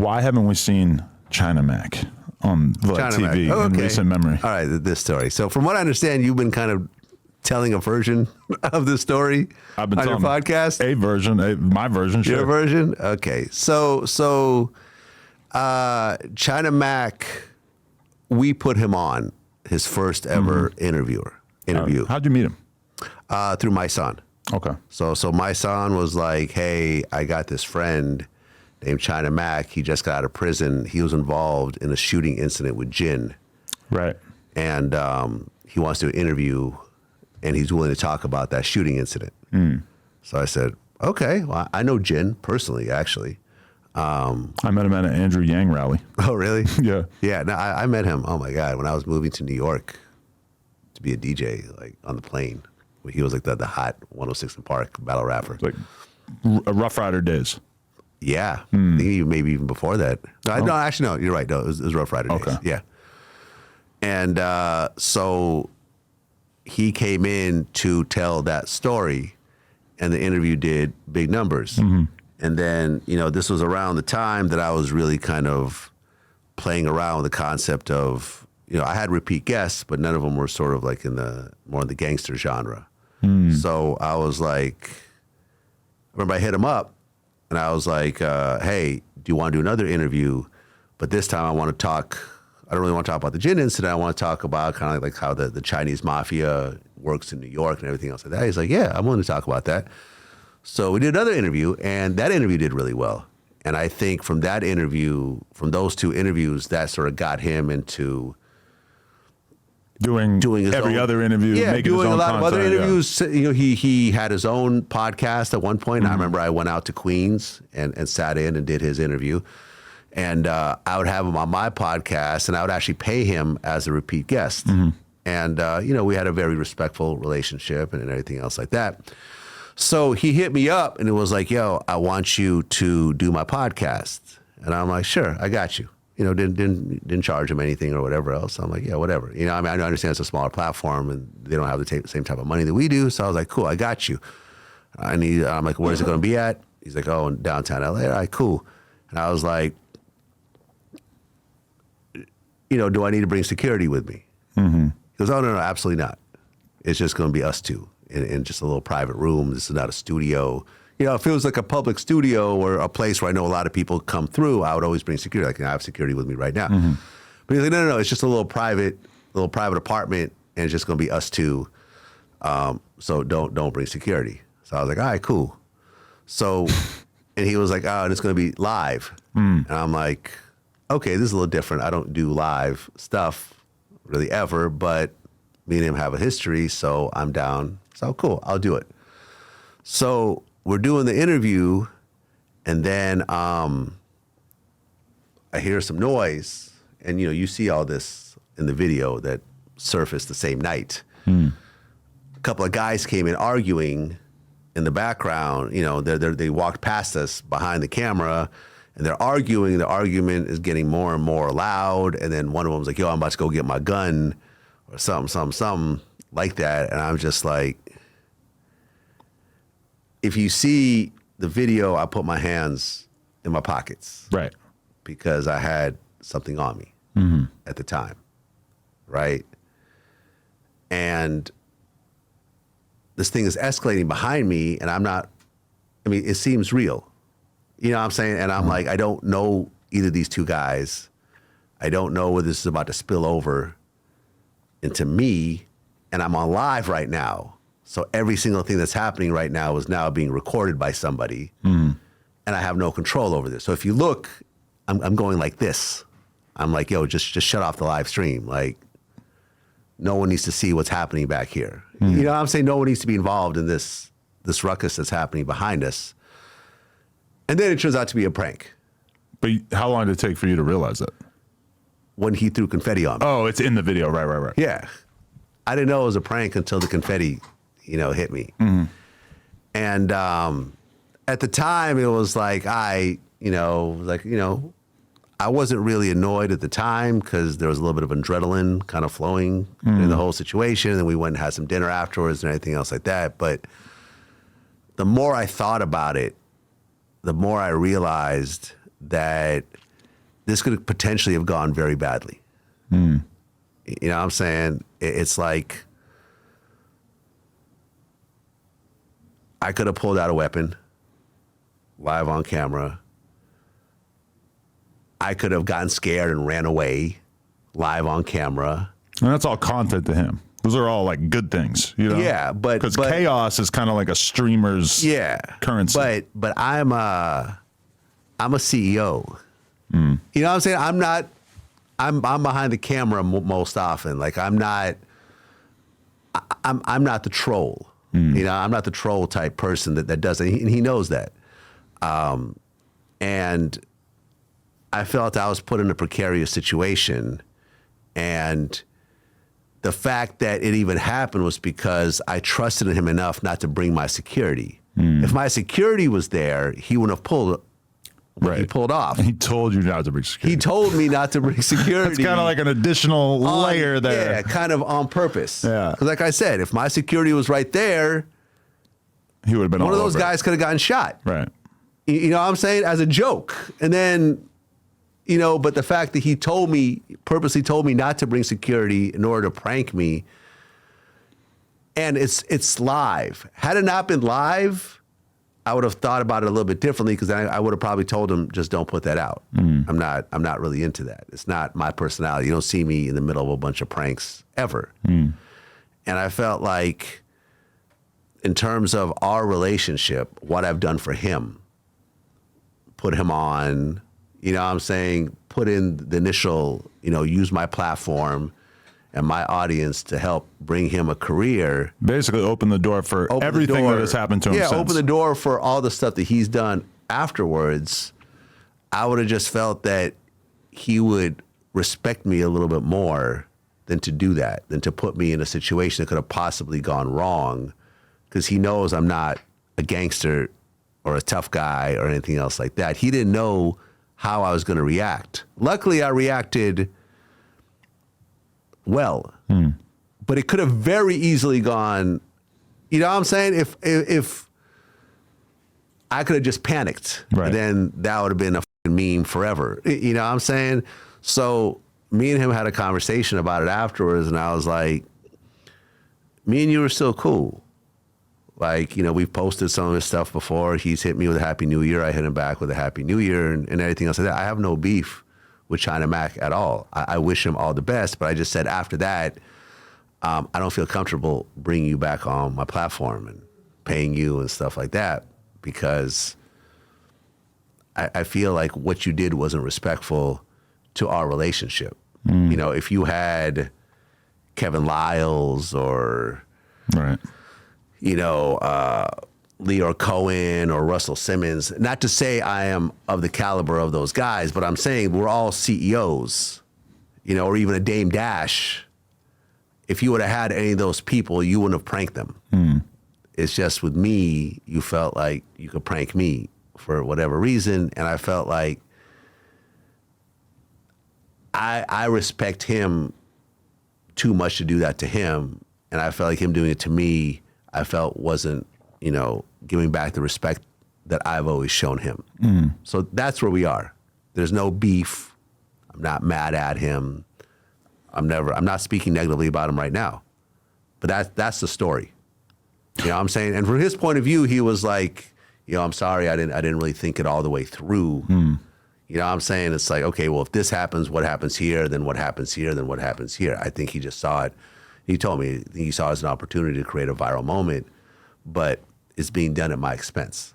Why haven't we seen China Mack on Vlad TV in recent memory? All right, this story. So from what I understand, you've been kind of telling a version of this story I've been on your telling podcast. A version, my version, sure. Your version? Okay. So China Mack, we put him on his first ever interview. How'd you meet him? Through my son. Okay. So my son was like, hey, I got this friend named China Mack. He just got out of prison. He was involved in a shooting incident with Jin. Right. And he wants to do an interview, and he's willing to talk about that shooting incident. So I said, okay, well, I know Jin personally, actually. I met him at an Andrew Yang rally. Oh, really? Yeah. Yeah, no, I met him, oh my God, when I was moving to New York to be a DJ, like on the plane. He was like the hot 106 in Park battle rapper. Like Rough Rider days. Yeah, I think maybe even before that. No, actually, no, you're right. No, it was Rough Rider days. Yeah. And so he came in to tell that story, and the interview did big numbers. And then, this was around the time that I was really kind of playing around with the concept of, I had repeat guests, but none of them were sort of like more in the gangster genre. So I was like, I remember I hit him up, and I was like, hey, do you want to do another interview? But this time I want to talk, I don't really want to talk about the Jin incident. I want to talk about kind of like how the Chinese mafia works in New York and everything else like that. He's like, yeah, I'm willing to talk about that. So we did another interview, and that interview did really well. And I think from that interview, from those two interviews, that sort of got him into doing every other interview, making doing his own a lot content, of other interviews. He had his own podcast at one point. And I remember I went out to Queens and sat in and did his interview. And I would have him on my podcast, and I would actually pay him as a repeat guest. And we had a very respectful relationship and everything else like that. So he hit me up, and it was like, yo, I want you to do my podcast. And I'm like, sure, I got you. Didn't charge him anything or whatever else. I'm like, yeah, whatever. I understand it's a smaller platform, and they don't have the same type of money that we do. So I was like, cool, I got you. I'm like, where's it going to be at? He's like, oh, in downtown LA. All right, cool. And I was like, do I need to bring security with me? He goes, oh, no, absolutely not. It's just going to be us two in just a little private room. This is not a studio. If it was like a public studio or a place where I know a lot of people come through, I would always bring security. Like, I have security with me right now. But he's like, no, it's just a little private apartment, and it's just going to be us two. So don't bring security. So I was like, all right, cool. So, and he was like, oh, and it's going to be live. And I'm like, okay, this is a little different. I don't do live stuff really ever, but me and him have a history, so I'm down. So cool, I'll do it. So we're doing the interview, and then I hear some noise, and you see all this in the video that surfaced the same night. A couple of guys came in arguing in the background. They walked past us behind the camera, and they're arguing. The argument is getting more and more loud, and then one of them's like, yo, I'm about to go get my gun, or something like that. And I'm just like, if you see the video, I put my hands in my pockets. Right. Because I had something on me at the time. Right. And this thing is escalating behind me, and it seems real. You know what I'm saying? And I'm like, I don't know either of these two guys. I don't know whether this is about to spill over into me, and I'm on live right now. So every single thing that's happening right now is now being recorded by somebody, and I have no control over this. So if you look, I'm going like this. I'm like, yo, just shut off the live stream. Like, no one needs to see what's happening back here. You know what I'm saying? No one needs to be involved in this ruckus that's happening behind us. And then it turns out to be a prank. But how long did it take for you to realize that? When he threw confetti on me. Oh, it's in the video. Right. Yeah. I didn't know it was a prank until the confetti, hit me. And at the time, it was like, I wasn't really annoyed at the time because there was a little bit of adrenaline kind of flowing in the whole situation. And then we went and had some dinner afterwards and everything else like that. But the more I thought about it, the more I realized that this could potentially have gone very badly. You know what I'm saying? It's like I could have pulled out a weapon live on camera. I could have gotten scared and ran away live on camera. And that's all content to him. Those are all like good things, you know? Yeah, because chaos is kind of like a streamer's currency. But I'm a CEO. You know what I'm saying? I'm behind the camera most often. Like I'm not the troll. You know, I'm not the troll type person that does it. And he knows that. And I felt I was put in a precarious situation, and the fact that it even happened was because I trusted in him enough not to bring my security. If my security was there, he wouldn't have pulled what he pulled off. He told you not to bring security. He told me not to bring security. It's kind of like an additional layer there. Yeah, kind of on purpose. Yeah. 'Cause like I said, if my security was right there, he would have been one of those guys could have gotten shot. Right. You know what I'm saying? As a joke. And then, you know, but the fact that he purposely told me not to bring security in order to prank me, and it's live. Had it not been live, I would have thought about it a little bit differently, because I would have probably told him, just don't put that out. I'm not really into that. It's not my personality. You don't see me in the middle of a bunch of pranks ever. And I felt like, in terms of our relationship, what I've done for him, put him on, you know what I'm saying, put in the initial, you know, use my platform and my audience to help bring him a career. Basically open the door for everything that has happened to him since. Yeah, open the door for all the stuff that he's done afterwards. I would have just felt that he would respect me a little bit more than to do that, than to put me in a situation that could have possibly gone wrong, because he knows I'm not a gangster or a tough guy or anything else like that. He didn't know how I was going to react. Luckily, I reacted well, but it could have very easily gone, you know what I'm saying? If I could have just panicked, then that would have been a fucking meme forever. You know what I'm saying? So me and him had a conversation about it afterwards, and I was like, me and you are still cool. Like, you know, we've posted some of his stuff before. He's hit me with a Happy New Year. I hit him back with a Happy New Year and everything else like that. I have no beef with China Mack at all. I wish him all the best, but I just said after that, I don't feel comfortable bringing you back on my platform and paying you and stuff like that, because I feel like what you did wasn't respectful to our relationship. You know, if you had Kevin Lyles or, you know, Leo Cohen or Russell Simmons, not to say I am of the caliber of those guys, but I'm saying we're all CEOs, you know, or even a Dame Dash. If you would have had any of those people, you wouldn't have pranked them. It's just with me, you felt like you could prank me for whatever reason. And I felt like I respect him too much to do that to him. And I felt like him doing it to me, I felt wasn't, you know, giving back the respect that I've always shown him. So that's where we are. There's no beef. I'm not mad at him. I'm not speaking negatively about him right now. But that's the story. You know what I'm saying? And from his point of view, he was like, you know, I'm sorry, I didn't really think it all the way through. You know what I'm saying? It's like, okay, well, if this happens, what happens here? Then what happens here? Then what happens here? I think he just saw it. He told me he saw it as an opportunity to create a viral moment, but it's being done at my expense.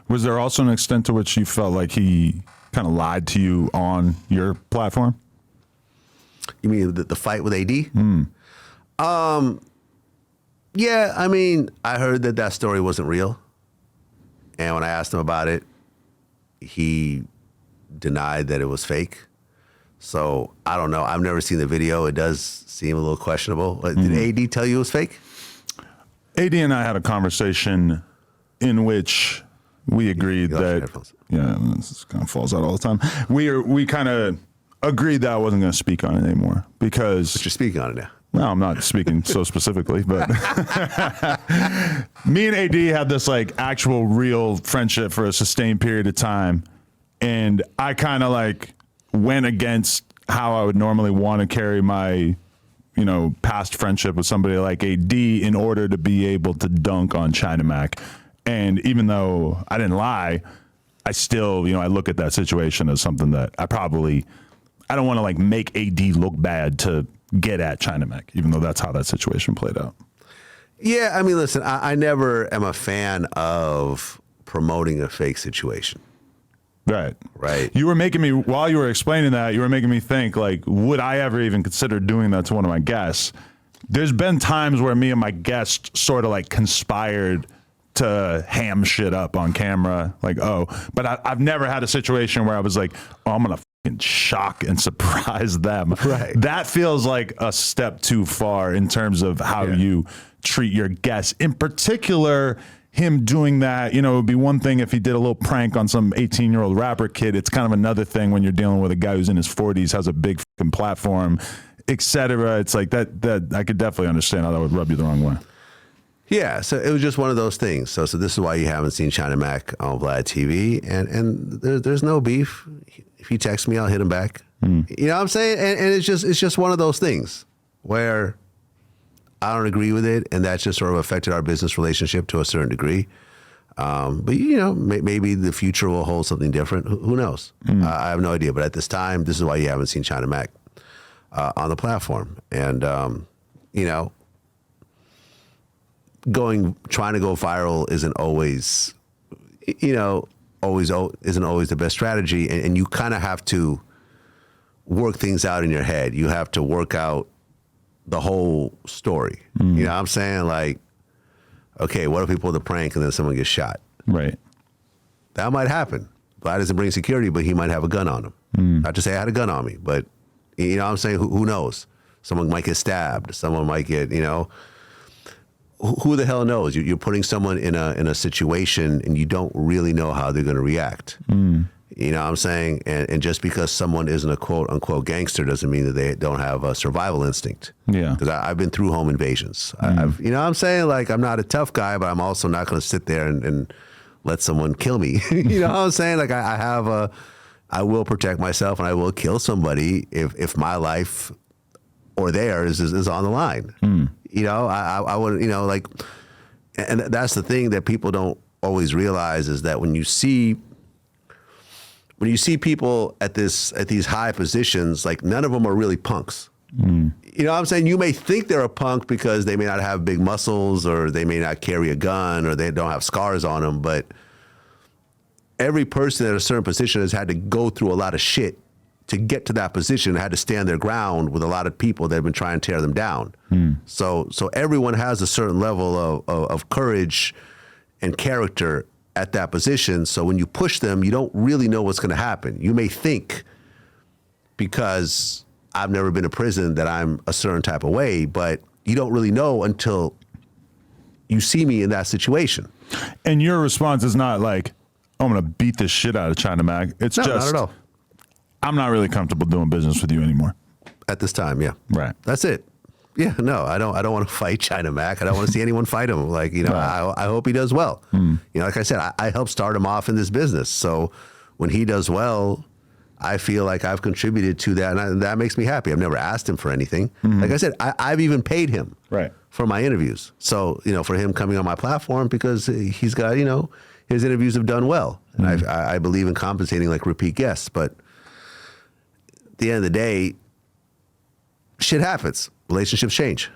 Was there also an extent to which you felt like he kind of lied to you on your platform? You mean the fight with AD? Yeah, I mean, I heard that story wasn't real. And when I asked him about it, he denied that it was fake. So I don't know. I've never seen the video. It does seem a little questionable. Did AD tell you it was fake? AD and I had a conversation in which we agreed that, this kind of falls out all the time. We kind of agreed that I wasn't going to speak on it anymore because. But you're speaking on it now. No, I'm not speaking so specifically, but me and AD had this like actual real friendship for a sustained period of time. And I kind of like went against how I would normally want to carry my, past friendship with somebody like AD in order to be able to dunk on China Mack. And even though I didn't lie, I still, I look at that situation as something that I don't want to like make AD look bad to get at China Mack, even though that's how that situation played out. Yeah, I mean, listen, I never am a fan of promoting a fake situation. Right. You were making me, while you were explaining that, you were making me think, like, would I ever even consider doing that to one of my guests? There's been times where me and my guest sort of like conspired to ham shit up on camera. Like, but I've never had a situation where I was like, I'm going to fucking shock and surprise them. Right. That feels like a step too far in terms of how you treat your guests. In particular, him doing that, it would be one thing if he did a little prank on some 18-year-old rapper kid. It's kind of another thing when you're dealing with a guy who's in his 40s, has a big fucking platform, etc. It's like that I could definitely understand how that would rub you the wrong way. Yeah, so it was just one of those things. So this is why you haven't seen China Mack on Vlad TV, and there's no beef. If he texts me, I'll hit him back. You know what I'm saying? And it's just one of those things where I don't agree with it, and that's just sort of affected our business relationship to a certain degree. But maybe the future will hold something different. Who knows? I have no idea. But at this time, this is why you haven't seen China Mack on the platform. And trying to go viral isn't always, isn't always the best strategy. And you kind of have to work things out in your head. You have to work out the whole story. You know what I'm saying? Like, okay, what if we pull the prank and then someone gets shot? Right. That might happen. Vlad doesn't bring security, but he might have a gun on him. Not to say I had a gun on me, but you know what I'm saying? Who knows? Someone might get stabbed. Someone might get, who the hell knows? You're putting someone in a situation and you don't really know how they're going to react. You know what I'm saying? And just because someone isn't a quote unquote gangster doesn't mean that they don't have a survival instinct. Yeah. Because I've been through home invasions. You know what I'm saying? Like, I'm not a tough guy, but I'm also not going to sit there and let someone kill me. You know what I'm saying? Like, I will protect myself and I will kill somebody if my life or theirs is on the line. I wouldn't, and that's the thing that people don't always realize is that when you see people at these high positions, like, none of them are really punks. You know what I'm saying? You may think they're a punk because they may not have big muscles or they may not carry a gun or they don't have scars on them, but every person at a certain position has had to go through a lot of shit to get to that position and had to stand their ground with a lot of people that have been trying to tear them down. So everyone has a certain level of courage and character at that position. So when you push them, you don't really know what's going to happen. You may think, because I've never been to prison, that I'm a certain type of way, but you don't really know until you see me in that situation. And your response is not like, I'm going to beat the shit out of China Mack. It's No, just, not at all. I'm not really comfortable doing business with you anymore. At this time, yeah. Right. That's it. Yeah, no, I don't want to fight China Mack. I don't want to see anyone fight him. Like, right. I hope he does well. Like I said, I helped start him off in this business. So when he does well, I feel like I've contributed to that, and that makes me happy. I've never asked him for anything. Like I said, I've even paid him for my interviews. So, for him coming on my platform, because he's got, his interviews have done well. And I believe in compensating like repeat guests. But at the end of the day, shit happens. Relationships change.